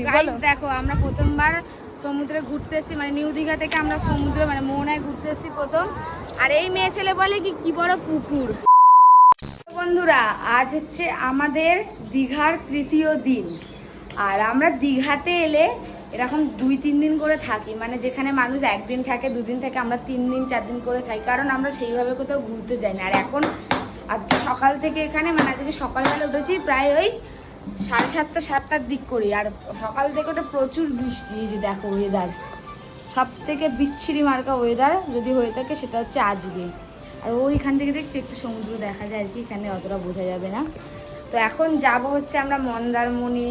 বলছি। দেখো আমরা প্রথমবার সমুদ্রে ঘুরতে এসেছি, মানে নিউ দীঘা থেকে আমরা সমুদ্রে মানে মোহনায় ঘুরতে এসেছি প্রথম। আর এই মেয়ে ছেলে বলে কি বড় পুকুর। বন্ধুরা, আজ হচ্ছে আমাদের দীঘার তৃতীয় দিন। আর আমরা দীঘাতে এলে এরকম 2-3 দিন করে থাকি, মানে যেখানে মানুষ একদিন থাকে, 2 দিন থাকে, আমরা 3 দিন 4 দিন করে থাকি, কারণ আমরা সেইভাবে কোথাও ঘুরতে যাই না। আর এখন আজকে সকাল থেকে এখানে, মানে আজকে সকালবেলা উঠেছি প্রায় ওই 7:30 7টার দিক করি। আর সকাল থেকে ওটা প্রচুর বৃষ্টি। এই যে দেখো ওয়েদার, সব থেকে বিচ্ছিরি মার্কা ওয়েদার যদি হয়ে থাকে সেটা হচ্ছে আজকে। আর ওইখান থেকে দেখছি একটু সমুদ্র দেখা যায় আর কি, এখানে অতটা বোঝা যাবে না। তো এখন যাব হচ্ছে আমরা মন্দারমণি,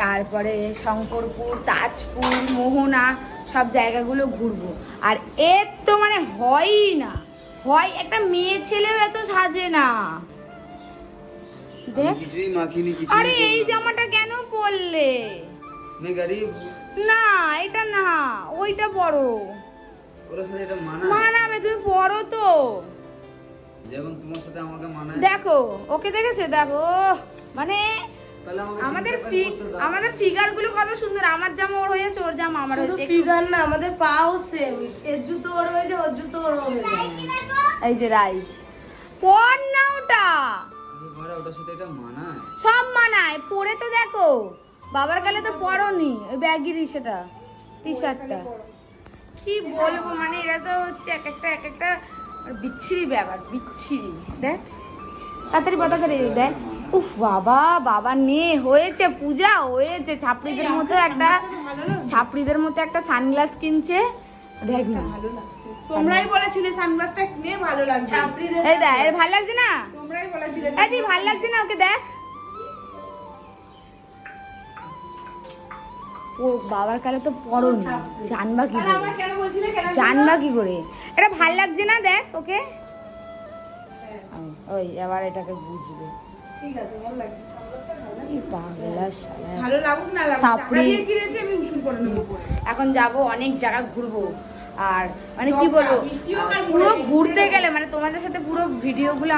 তারপরে শঙ্করপুর, তাজপুর, মোহনা, সব জায়গাগুলো ঘুরবো। আর এর তো মানে হয়ই না, হয় একটা মেয়ে ছেলেও এত সাজে না। দেখ, আরে এই জামাটা কেন পরলে? না এটা না, ওইটা বড় মানাবে, তুমি পরো তো। যেমন তোমার সাথে আমাকে মানায়। দেখো ওকে দেখেছে, দেখো মানে আমাদের ফিগার গুলো কত সুন্দর। আমার জামা ওর হয়েছে, ওর জামা আমার হয়েছে। ফিগার না, আমাদের পাও সেম। এর জুতো ওর হয়েছে, ওর জুতো ওর হয়েছে। এই যে রাই পর না ওটা, ওটার সাথে এটা মানায়, সব মানায়। পরে তো দেখো, বাবার কালে তো পরনি ওই ব্যাগিরি সেটা টি শার্টটা। কি বলবো, মানে এরা সব হচ্ছে এক একটা বিচ্ছিরি ব্যাপার, বিচ্ছিরি। দেখ তাড়াতাড়ি কথা করে দেখ। উফ বাবা, বাবার মেয়ে হয়েছে, পূজা হয়েছে। ছাপড়িদের মতো একটা সানগ্লাস কিনছে। দেখ না, তোমরাই বলেছিলে সানগ্লাসটা নিয়ে ভালো লাগছে। এই দেখ, এর ভালো লাগছে না? তোমরাই বলেছিলে এই তুই ভালো লাগছে না ওকে? দেখ ও বাবার কালে তো পরনি, জানবা কি করে? জানবা কি করে? এটা ভাল লাগছে না? দেখ ওকে, ওই এবার এটাকে বুঝবে। ঠিক আছে, ভালো লাগছে। ভালো লাগুক না লাগুক, টাকা দিয়ে কিনেছি, আমি উসুল করে নেব। এখন যাব অনেক জায়গা ঘুরবো। আর মানে কি বলবো, পুরো ঘুরতে গেলে মানে তোমাদের সাথে পুরো ভিডিওগুলো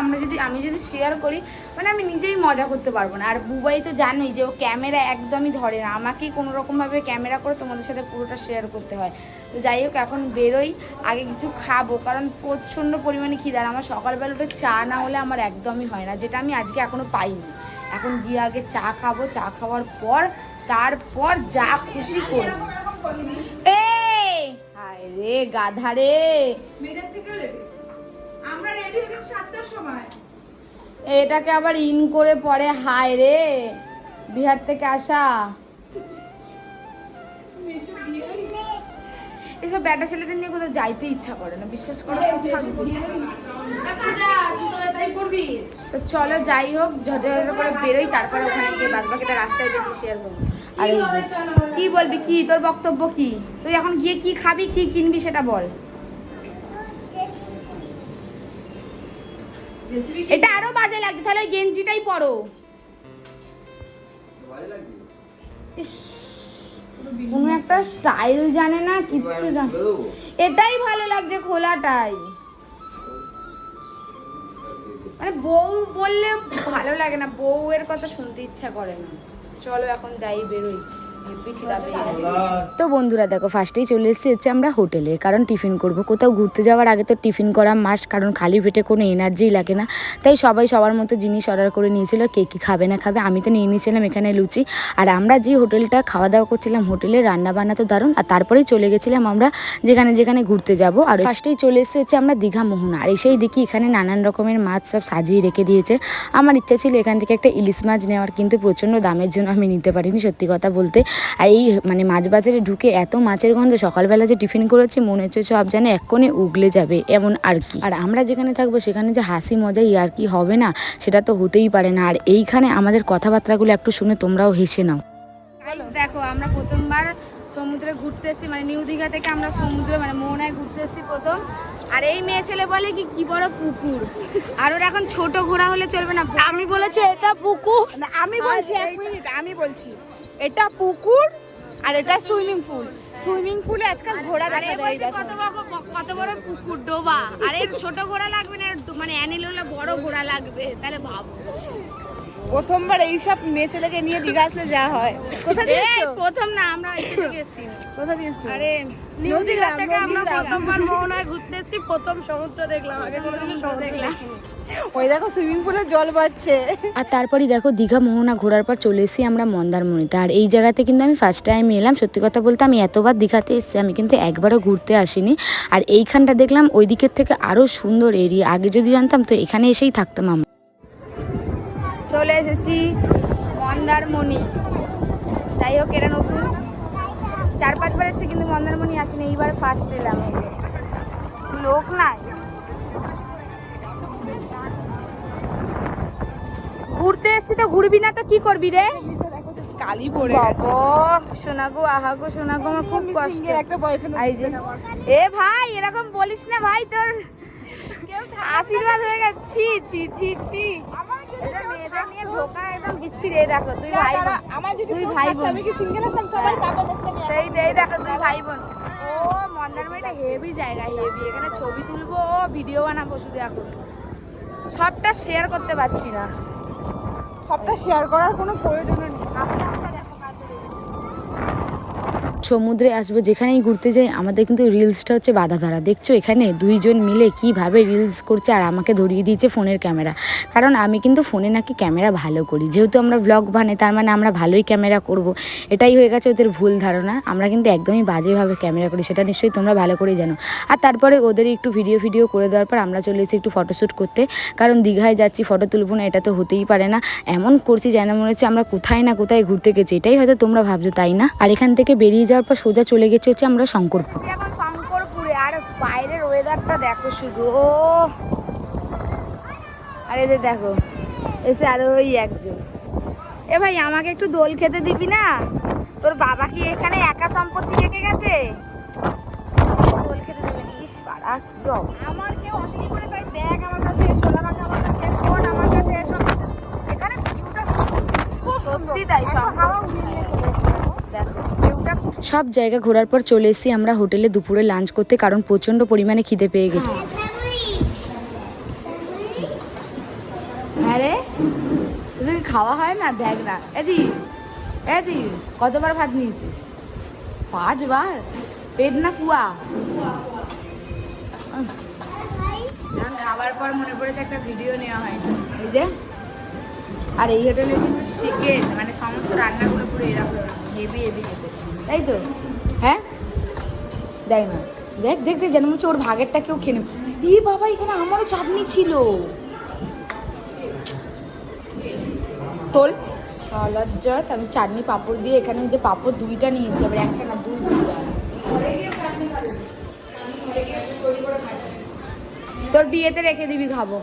আমি যদি শেয়ার করি, মানে আমি নিজেই মজা করতে পারবো না। আর বুবাই তো জানোই যে ও ক্যামেরা একদমই ধরে না, আমাকেই কোনো রকমভাবে ক্যামেরা করে তোমাদের সাথে পুরোটা শেয়ার করতে হয়। তো যাই হোক, এখন বেরোই, আগে কিছু খাবো, কারণ প্রচণ্ড পরিমাণে খিদে। আর আমার সকালবেলা উঠে চা না হলে আমার একদমই হয় না, যেটা আমি আজকে এখনো পাইনি। এখন গিয়ে আগে চা খাবো, চা খাওয়ার পর তারপর যা খুশি করবো। রে গাধা রে, আমরা রেডি হয়ে গেছি 7টার সময়। এটাকে আবার ইন করে পরে হায় রে, বিহার থেকে আসা এসব ব্যাটা ছেলেদের নিয়ে কোথাও যাইতে ইচ্ছা করে না, বিশ্বাস করো। তো চলো যাই হোক, ঝটঝট করে বেরোই, তারপরে ওখানে গিয়ে বাদ বাকিটা রাস্তায় দেখি শেয়ার করবো। আর কি বলবি, কি তোর বক্তব্য কি? তুই এখন গিয়ে কি খাবি, কি কিনবি সেটা বল। এটা আরো বাজে লাগছে, তাহলে ওই গেঞ্জিটাই পরো। কোন একটা স্টাইল জানে না, কিচ্ছু জানে। এটাই ভালো লাগছে, খোলাটাই। মানে বউ বললে ভালো লাগে না, বউয়ের কথা শুনতে ইচ্ছা করে না। চলো এখন যাই, বেরোই। তো বন্ধুরা দেখো, ফার্স্টেই চলে এসেছি হচ্ছে আমরা হোটেলে, কারণ টিফিন করব। কোথাও ঘুরতে যাওয়ার আগে তো টিফিন করা মাস্ট, কারণ খালি পেটে কোনো এনার্জিই লাগে না। তাই সবাই সবার মতো জিনিস অর্ডার করে নিয়েছিল, কে কী খাবে না খাবে। আমি তো নিয়ে নিয়েছিলাম এখানে লুচি। আর আমরা যে হোটেলটা খাওয়া দাওয়া করছিলাম, হোটেলে রান্না বান্না তো দারুণ। আর তারপরেই চলে গেছিলাম আমরা যেখানে ঘুরতে যাব। আর ফার্স্টেই চলে এসেছি হচ্ছে আমরা দীঘা মোহনা। আর এসেই দেখি এখানে নানান রকমের মাছ সব সাজিয়ে রেখে দিয়েছে। আমার ইচ্ছা ছিল এখান থেকে একটা ইলিশ মাছ নেওয়ার, কিন্তু প্রচণ্ড দামের জন্য আমি নিতে পারিনি, সত্যি কথা বলতে। আর এই মানে মাছ বাজারে ঢুকে এত মাছের গন্ধ, সকালবেলা যে টিফিন করেছি মনে হচ্ছে সব যেন এক্ষণে উগলে যাবে এমন আর কি। আর আমরা যেখানে থাকবো সেখানে যে হাসি মজা আর কি হবে না, সেটা তো হতেই পারে না। আর এইখানে আমাদের কথাবার্তাগুলো একটু শুনে তোমরাও হেসে নাও। দেখো আমরা প্রথমবার সমুদ্রে ঘুরতে এসেছি, মানে নিউ দীঘা থেকে আমরা সমুদ্রে মানে মোহনায় ঘুরতে এসেছি প্রথম। আর এই মেয়ে ছেলে বলে কি বড় পুকুর। আর ওর এখন ছোট ঘোড়া হলে চলবে না। আমি বলেছি এটা পুকুর, আমি বলছি 1 মিনিট, আমি বলছি এটা পুকুর আর এটা সুইমিং পুল। সুইমিং পুলে আজকাল ঘোড়া দেখা যায়, কত বড় পুকুর, ডোবা। আর এর ছোট ঘোড়া লাগবে না, মানে অ্যানিল হলে বড় ঘোড়া লাগবে, তাহলে ভাবো। প্রথমবার এইসব মেয়ে ছেলেকে নিয়ে দীঘা আসলে যা হয়। কোথা দিয়ে এই এসছো? প্রথম না, আমরা এসে থেকে এসেছি। কোথা দিয়ে এসছো? আরে নিউ দীঘা থেকে আমরা প্রথমবার মোহনায় ঘুরতে এসেছি, প্রথম সমুদ্র দেখলাম, আগে কোনোদিনও সমুদ্র দেখলাম। দেখিনি। ওই দেখো সুইমিং পুলে জল বাড়ছে। আর তারপরই দেখো দীঘা মোহনা ঘোরার পর চলে এসেছি আমরা মন্দারমণিতে। আর এই জায়গাতে কিন্তু আমি ফার্স্ট টাইম এলাম। সত্যি কথা বলতে আমি এতবার দীঘাতে এসেছি, আমি কিন্তু একবারও ঘুরতে আসিনি। আর এইখানটা দেখলাম ওই দিকের থেকে আরও সুন্দর এরিয়া। আগে যদি জানতাম তো এখানে এসেই থাকতাম আমরা। চলে এসেছি মন্দারমণি। যাই হোক, এটা নতুন, 4-5 বার এসেছি কিন্তু মন্দারমণি আসিনি, এইবার ফার্স্ট এলাম। এই যে লোক নাই, ঘুরতে এসছি তো ঘুরবি না তো কি করবি রে? কালি পড়ে গেছে। শোনা গো, আহা গো, শোনা গো, আমার খুব কষ্ট। সিঙ্গেল একটা বয়ফ্রেন্ড। এই যে এ ভাই, এরকম বলিস না ভাই, তোর আশীর্বাদ হয়ে গেছে। ছি ছি ছি ছি, এটা মেয়েদের নিয়ে ধোকা একদম বিচ্ছিরি। এই দেখো তুই ভাই বোন, আমার যদি তুই ভাই বোন, আমি কি সিঙ্গেল আসতাম সবাই কাপড় দেখতে আমি। এই দেখো তুই ভাই বোন। ও মন্দারমণিটা হেভি জায়গা, হেভি। এখানে ছবি তুলবো, ভিডিও বানাবো শুধু। এখন সবটা শেয়ার করতে পারছি না। সবটা শেয়ার করার কোনো প্রয়োজন নেই। সমুদ্রে আসবো, যেখানেই ঘুরতে যাই আমাদের কিন্তু রিলসটা হচ্ছে বাধা ধরা। দেখছো এখানে দুইজন মিলে কিভাবে রিলস করছে, আর আমাকে ধরিয়ে দিয়েছে ফোনের ক্যামেরা। কারণ আমি কিন্তু ফোনে নাকি ক্যামেরা ভালো করি, যেহেতু আমরা ব্লগ বানাই তার মানে আমরা ভালোই ক্যামেরা করব। এটাই হয়ে গেছে ওদের ভুল ধারণা। আমরা কিন্তু একদমই বাজেভাবে ক্যামেরা করি, সেটা নিশ্চয়ই তোমরা ভালো করেই জানো। আর তারপরে ওদের একটু ভিডিও করে দেওয়ার পর আমরা চলে এসেছি একটু ফটোশ্যুট করতে। কারণ দীঘায় যাচ্ছি, ফটো তুলবো না, এটা তো হতেই পারে না। এমন করছি যেন মনে হচ্ছে আমরা কোথায় না কোথায় ঘুরতে গেছি। এটাই হয়তো তোমরা ভাবছো, তাই না? আর এখান থেকে বেরিয়ে যাওয়ার পর সোজা চলে গেছে হচ্ছে আমরা শঙ্করপুর। এখন শঙ্করপুরে, আর বাইরের ওয়েদারটা দেখো শুধু। ও আর এদের দেখো, এসে আর ওই একজন। এ ভাই, আমাকে একটু দোল খেতে দিবি না? তোর বাবা কি এখানে একা সম্পত্তি রেখে গেছে? দোল খেতে দেবে না? ইস পাড়া, কি অবস্থা। আমার কেউ আসেনি বলে তাই ব্যাগ আমার কাছে, ছোলা বাগ আমার কাছে, ফোন আমার কাছে, সব আছে। এখানে ভিউটা খুব সত্যি তাই, হাওয়া উড়িয়ে নিয়ে চলে এসেছে। দেখো ভিউটা। সব জায়গা ঘোরার পর চলে এসেছি আমরা হোটেলে দুপুরে লাঞ্চ করতে, কারণ প্রচণ্ড পরিমাণে খিদে পেয়ে গেছে। হ্যাঁ রে, তোদের খাওয়া হয় না? দেখ না, এদি কতবার ভাত নিয়েছিস? 5 বার? পেট না কুয়া? খাবার পর মনে পড়েছে একটা ভিডিও নেওয়া হয়, এই যে। আর এই হোটেলে কিন্তু চিকেন মানে সমস্ত রান্নাগুলো পুরো এরকম হেভি হেভি খেতে, তাই তো? হ্যাঁ দেখ না, দেখ দেখ দেখ, যেন মনে হচ্ছে ওর ভাগেরটা কেউ খেয়ে নেবে। ই বাবা, এখানে আমারও চাটনি ছিল। তোল লজ্জত, আমি চাটনি পাঁপড় দিয়ে, এখানে যে পাঁপড় 2টা নিয়েছি, আবার একটা না 2টা। তোর বিয়েতে রেখে দিবি, খাবো।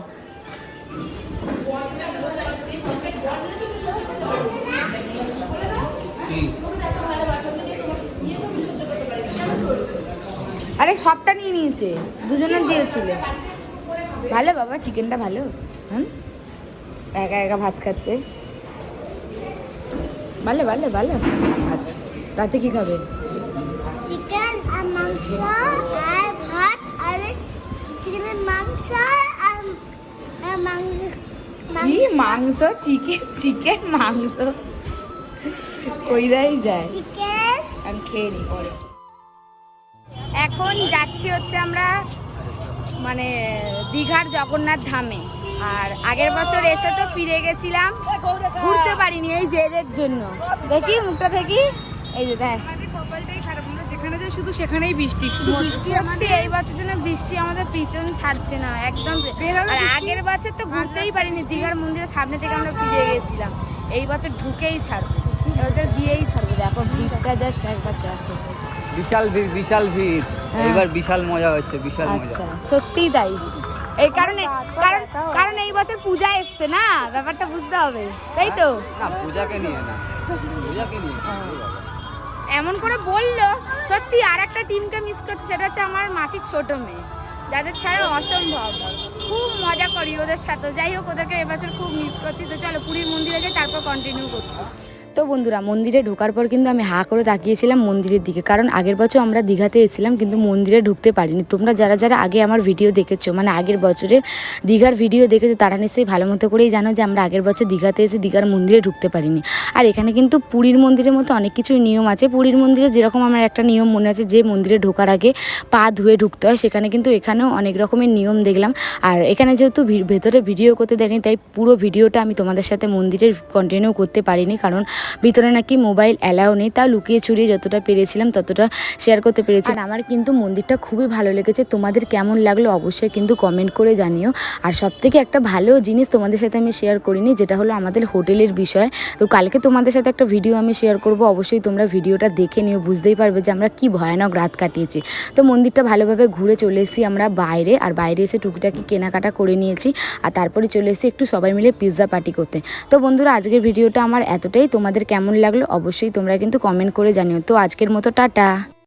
আরে সবটা নিয়ে নিয়েছে, দুজনের দিয়েছিল। ভালো বাবা, চিকেনটা ভালো। একা একা ভাত খাচ্ছে, ভালো ভালো ভালো। আচ্ছা, রাতে কি খাবে? চিকেন আর মাংস আর ভাত আর চিকেনের মাংস আর মাংস কি মাংস? চিকেন মাংস কইরাই যায়। চিকেন আমি খেয়ে নি পরে। এখন যাচ্ছি হচ্ছে আমরা মানে দীঘার জগন্নাথ ধামে। আর আগের বছর এসে তো ফিরে গেছিলাম, ঘুরতে পারিনি এই যে এদের জন্য। দেখি মুখটা দেখি, এই যে দেখ, আমাদের কপালটাই খারাপ, আমরা যেখানে যাই শুধু সেখানেই বৃষ্টি, শুধু বৃষ্টি। সত্যি এই বছর জন্য বৃষ্টি আমাদের পিছন ছাড়ছে না একদম। আর আগের বছর তো ঘুরতেই পারিনি, দীঘার মন্দিরের সামনে থেকে আমরা ফিরে গেছিলাম। এই বছর ঢুকেই ছাড়বে, এবছর গিয়েই ছাড়বে। দেখো ভিড়টা জাস্ট একবার দেখো, বিশাল ভিড়, বিশাল ভিড়। হ্যাঁ। এবার বিশাল মজা হচ্ছে, বিশাল মজা। আচ্ছা সত্যিই তাই। এই কারণে কারণ এই বছর পূজা এসছে না, ব্যাপারটা বুঝতে হবে, তাই তো? না, পূজাকে নিয়ে না, পূজাকে নিয়ে না। এমন করে বললো, সত্যি। আর একটা টিমকে মিস করছে, সেটা হচ্ছে আমার মাসির ছোট মেয়ে, যাদের ছাড়া অসম্ভব। খুব মজা করি ওদের সাথে। যাই হোক, ওদেরকে এবছর খুব মিস করছি। তো চলো পুরীর মন্দিরে যাই, তারপর কন্টিনিউ করছি। তো বন্ধুরা মন্দিরে ঢোকার পর কিন্তু আমি হা করে তাকিয়েছিলাম মন্দিরের দিকে, কারণ আগের বছর আমরা দীঘাতে এসেছিলাম কিন্তু মন্দিরে ঢুকতে পারিনি। তোমরা যারা যারা আগে আমার ভিডিও দেখেছো, মানে আগের বছরের দীঘার ভিডিও দেখেছো, তারা নিশ্চয়ই ভালো মতো করেই জানো যে আমরা আগের বছর দীঘাতে এসে দীঘার মন্দিরে ঢুকতে পারিনি। আর এখানে কিন্তু পুরীর মন্দিরের মতো অনেক কিছু নিয়ম আছে। পুরীর মন্দিরে যেরকম আমার একটা নিয়ম মনে আছে যে মন্দিরে ঢোকার আগে পা ধুয়ে ঢুকতে হয়, সেখানে কিন্তু এখানেও অনেক রকমের নিয়ম দেখলাম। আর এখানে যেহেতু ভেতরে ভিডিও করতে দেয়নি, তাই পুরো ভিডিওটা আমি তোমাদের সাথে মন্দিরের কন্টিনিউ করতে পারিনি, কারণ ভিতরে নাকি মোবাইল অ্যালাউ নেই। তাও লুকিয়ে ছুড়িয়ে যতটা পেরেছিলাম ততটা শেয়ার করতে পেরেছি। আর আমার কিন্তু মন্দিরটা খুবই ভালো লেগেছে। তোমাদের কেমন লাগলো অবশ্যই কিন্তু কমেন্ট করে জানিও। আর সবথেকে একটা ভালো জিনিস তোমাদের সাথে আমি শেয়ার করিনি, যেটা হলো আমাদের হোটেলের বিষয়। তো কালকে তোমাদের সাথে একটা ভিডিও আমি শেয়ার করব, অবশ্যই তোমরা ভিডিওটা দেখে নিও, বুঝতেই পারবে যে আমরা কি ভয়ানক রাত কাটিয়েছি। তো মন্দিরটা ভালোভাবে ঘুরে চলে এসেছি আমরা বাইরে, আর বাইরে এসে টুকিটাকি কেনাকাটা করে নিয়েছি। আর তারপরে চলে এসেছি একটু সবাই মিলে পিৎজা পার্টি করতে। তো বন্ধুরা আজকের ভিডিওটা আমার এতটাই। তোমাদের কেমন লাগলো অবশ্যই তোমরা কিন্তু কমেন্ট করে জানিও। তো আজকের মতো টাটা।